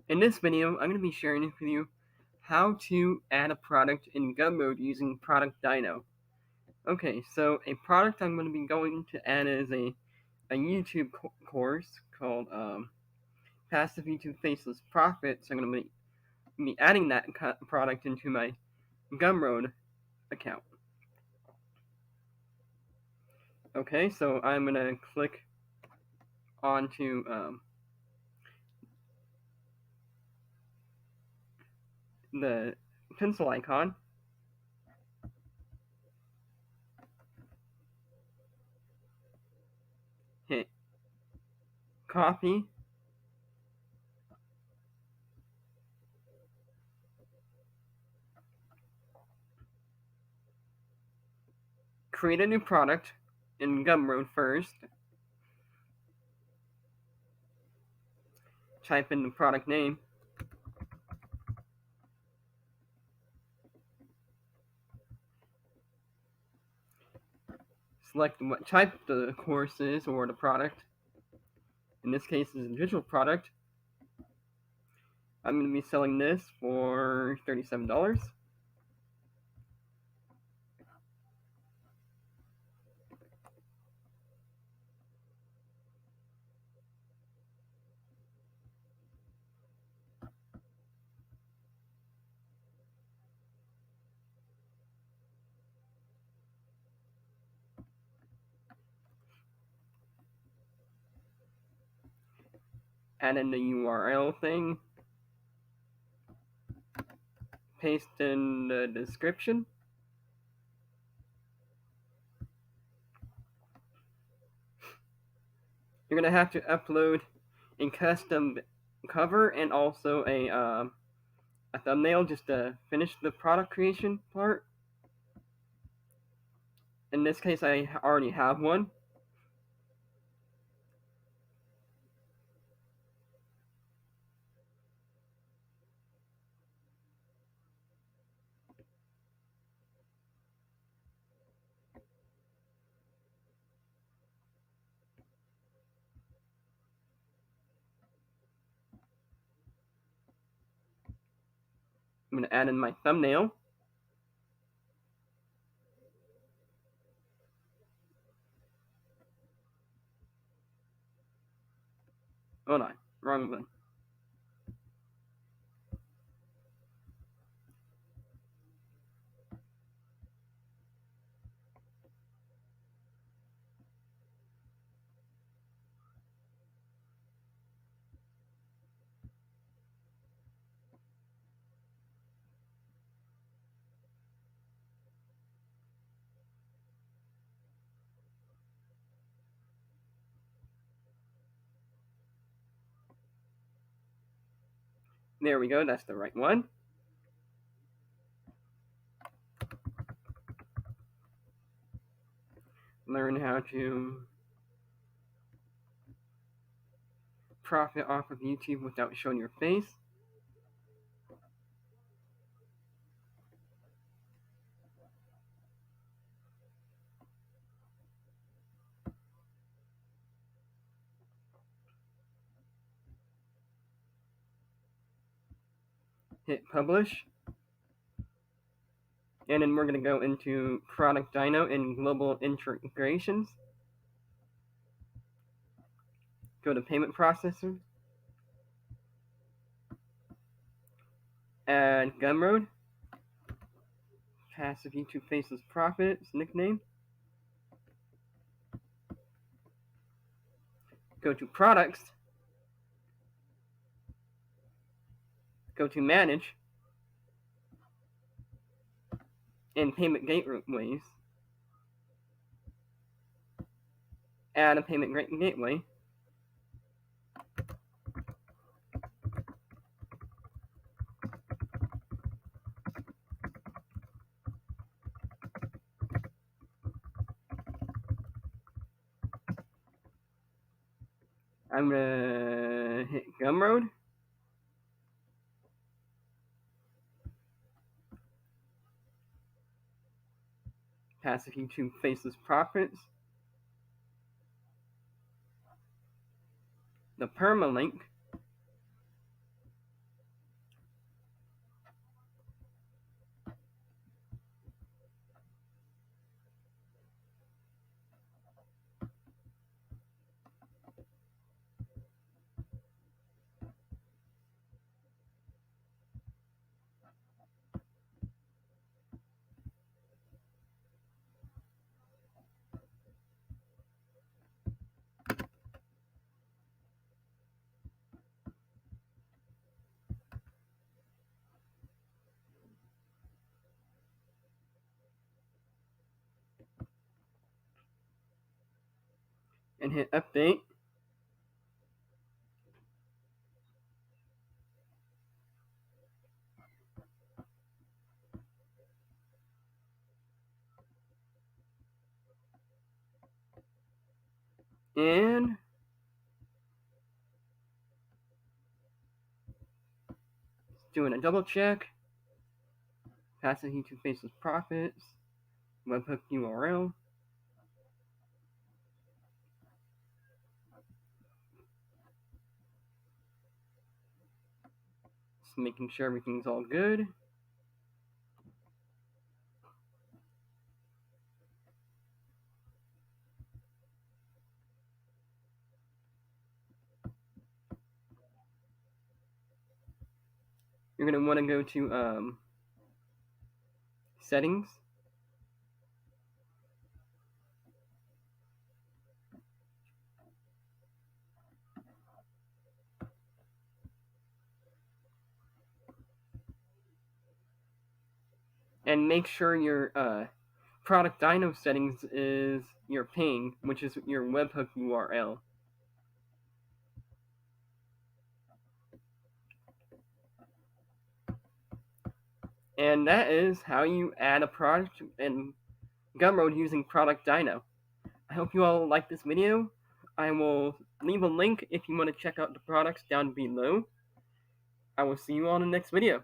In this video, I'm going to be sharing with you how to add a product in Gumroad using productdyno. Okay, so a product I'm going to be going to add is a YouTube course called Passive YouTube Faceless Profits. I'm going to be adding that product into my Gumroad account. Okay, so I'm going to click onto the pencil icon. Hit copy. Create a new product in Gumroad first. Type in the product name. Select what type the course is or the product. In this case, it's a digital product. I'm going to be selling this for $37. Add in the URL thing. Paste in the description. You're going to have to upload a custom cover and also a thumbnail just to finish the product creation part. In this case, I already have one. I'm going to add in my thumbnail. Hold on, wrong one. There we go, that's the right one. Learn how to profit off of YouTube without showing your face. Hit publish. And then we're going to go into productdyno and global integrations. Go to payment processor. Add Gumroad. Passive YouTube Faceless Profits nickname. Go to products. Go to manage. And payment gateways. Add a payment gateway. I'm gonna hit Gumroad. Passive YouTube Faceless Profits. The permalink. and hit update. And doing a double check. Passive YouTube faceless profits. Webhook URL. Just making sure everything's all good. You're going to want to go to settings. And make sure your productdyno settings is your ping, which is your webhook URL. And that is how you add a product in Gumroad using productdyno. I hope you all like this video. I will leave a link if you want to check out the products down below. I will see you all in the next video.